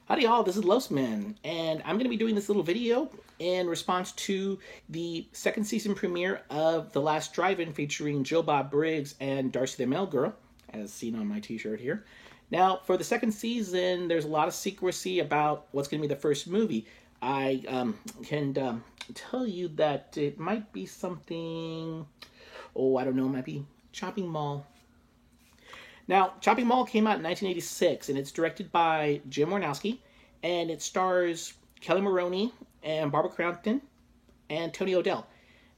Howdy y'all, this is Losman, and I'm going to be doing this little video in response to the second season premiere of The Last Drive-In featuring Joe Bob Briggs and Darcy the Mail Girl, as seen on my t-shirt here. Now, for the second season, there's a lot of secrecy about what's going to be the first movie. I can tell you that it might be something, I don't know, it might be Chopping Mall. Now, Chopping Mall came out in 1986, and it's directed by Jim Warnowski, and it stars Kelly Maroney and Barbara Crampton and Tony O'Dell.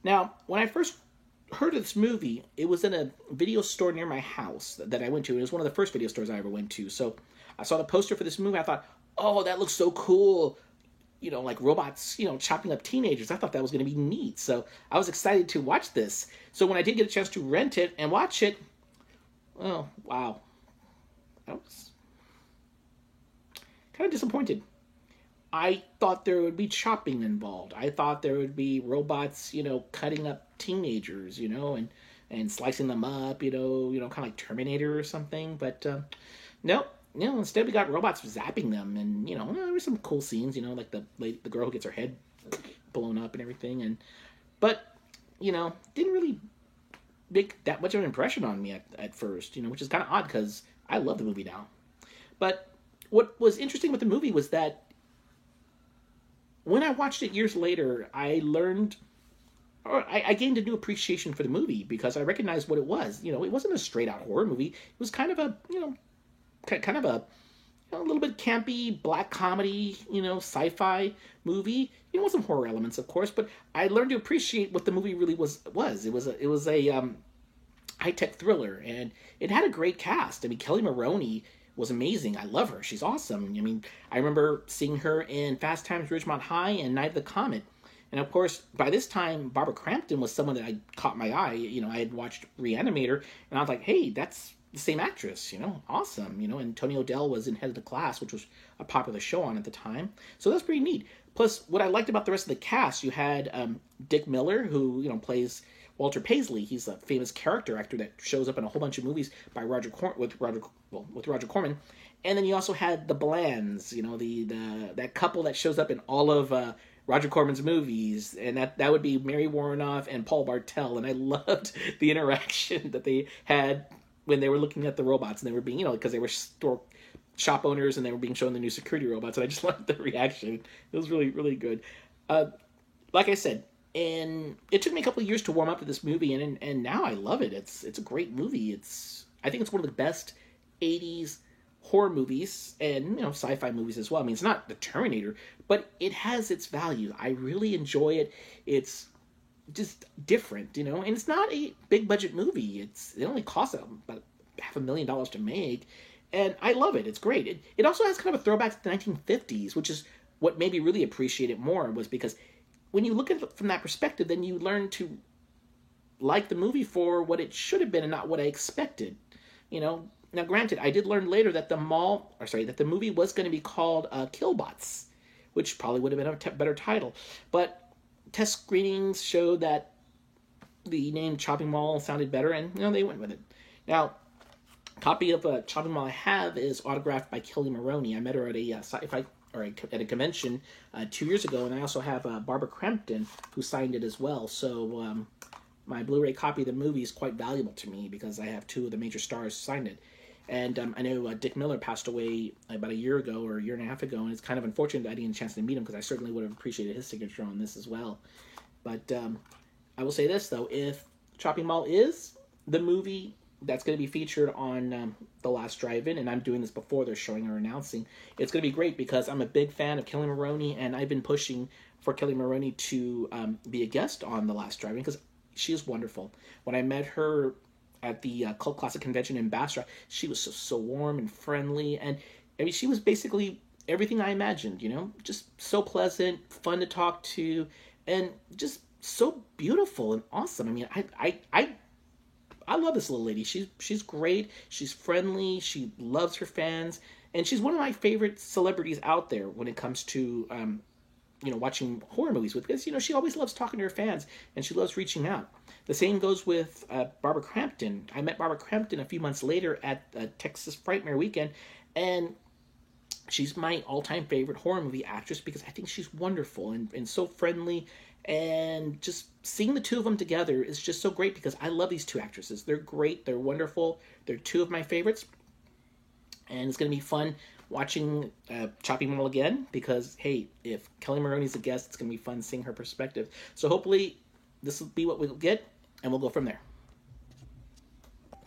Now, when I first heard of this movie, it was in a video store near my house that I went to. It was one of the first video stores I ever went to. So I saw the poster for this movie. I thought, oh, that looks so cool. You know, like robots, chopping up teenagers. I thought that was going to be neat. So I was excited to watch this. So when I did get a chance to rent it and watch it, oh, wow. I was kind of disappointed. I thought there would be chopping involved. I thought there would be robots, cutting up teenagers, and slicing them up, kind of like Terminator or something. But no, instead we got robots zapping them, and there were some cool scenes, like the girl who gets her head blown up and everything, but didn't really make that much of an impression on me at first, which is kind of odd because I love the movie now. But what was interesting with the movie was that when I watched it years later, I learned, or I gained a new appreciation for the movie because I recognized what it was. It wasn't a straight out horror movie. It was kind of a, a little bit campy black comedy, sci-fi movie. It wasn't horror elements, of course, but I learned to appreciate what the movie really was. It was a high-tech thriller, and it had a great cast. I mean, Kelly Maroney was amazing. I love her. She's awesome. I mean, I remember seeing her in Fast Times at Ridgemont High and Night of the Comet. And of course, by this time, Barbara Crampton was someone that I caught my eye. I had watched Reanimator, and I was like, hey, that's the same actress, awesome, and Tony O'Dell was in Head of the Class, which was a popular show on at the time. So that's pretty neat. Plus, what I liked about the rest of the cast, you had Dick Miller, who, plays Walter Paisley. He's a famous character actor that shows up in a whole bunch of movies by Roger Corman. And then you also had the Blands, that couple that shows up in all of Roger Corman's movies, and that would be Mary Warrenoff and Paul Bartel. And I loved the interaction that they had when they were looking at the robots, and they were being, because they were shop owners and they were being shown the new security robots, and I just loved the reaction. It was really, really good. Like I said, and it took me a couple of years to warm up to this movie, and now I love it. It's a great movie. I think it's one of the best 80s horror movies and sci-fi movies as well. I mean, it's not the Terminator, but it has its value. I really enjoy it. It's just different, and it's not a big budget movie. It only costs about $500,000 to make, and I love it. It's great. It also has kind of a throwback to the 1950s, which is what made me really appreciate it more, was because when you look at it from that perspective, then you learn to like the movie for what it should have been and not what I expected. Now granted, I did learn later that the movie was going to be called Killbots, which probably would have been a better title, but test screenings showed that the name Chopping Mall sounded better, and they went with it. Now, copy of Chopping Mall I have is autographed by Kelly Maroney. I met her at at a convention 2 years ago, and I also have Barbara Crampton, who signed it as well. So my Blu-ray copy of the movie is quite valuable to me because I have two of the major stars signed it. And I know Dick Miller passed away about a year ago or a year and a half ago, and it's kind of unfortunate that I didn't get a chance to meet him because I certainly would have appreciated his signature on this as well. But I will say this, though. If Chopping Mall is the movie that's going to be featured on The Last Drive-In, and I'm doing this before they're showing or announcing, it's going to be great because I'm a big fan of Kelly Maroney, and I've been pushing for Kelly Maroney to be a guest on The Last Drive-In because she is wonderful. When I met her at the Cult Classic Convention in Bastrop, she was so warm and friendly, and I mean, she was basically everything I imagined, just so pleasant, fun to talk to, and just so beautiful and awesome. I mean, I love this little lady. She's great. She's friendly. She loves her fans, and she's one of my favorite celebrities out there when it comes to watching horror movies with, because she always loves talking to her fans and she loves reaching out. The same goes with Barbara Crampton. I met Barbara Crampton a few months later at Texas Frightmare Weekend, and she's my all-time favorite horror movie actress because I think she's wonderful and so friendly, and just seeing the two of them together is just so great because I love these two actresses. They're great, they're wonderful, they're two of my favorites, and it's going to be fun watching Chopping Mall again because, hey, if Kelly Maroney's a guest, it's going to be fun seeing her perspective. So hopefully this will be what we'll get, and we'll go from there.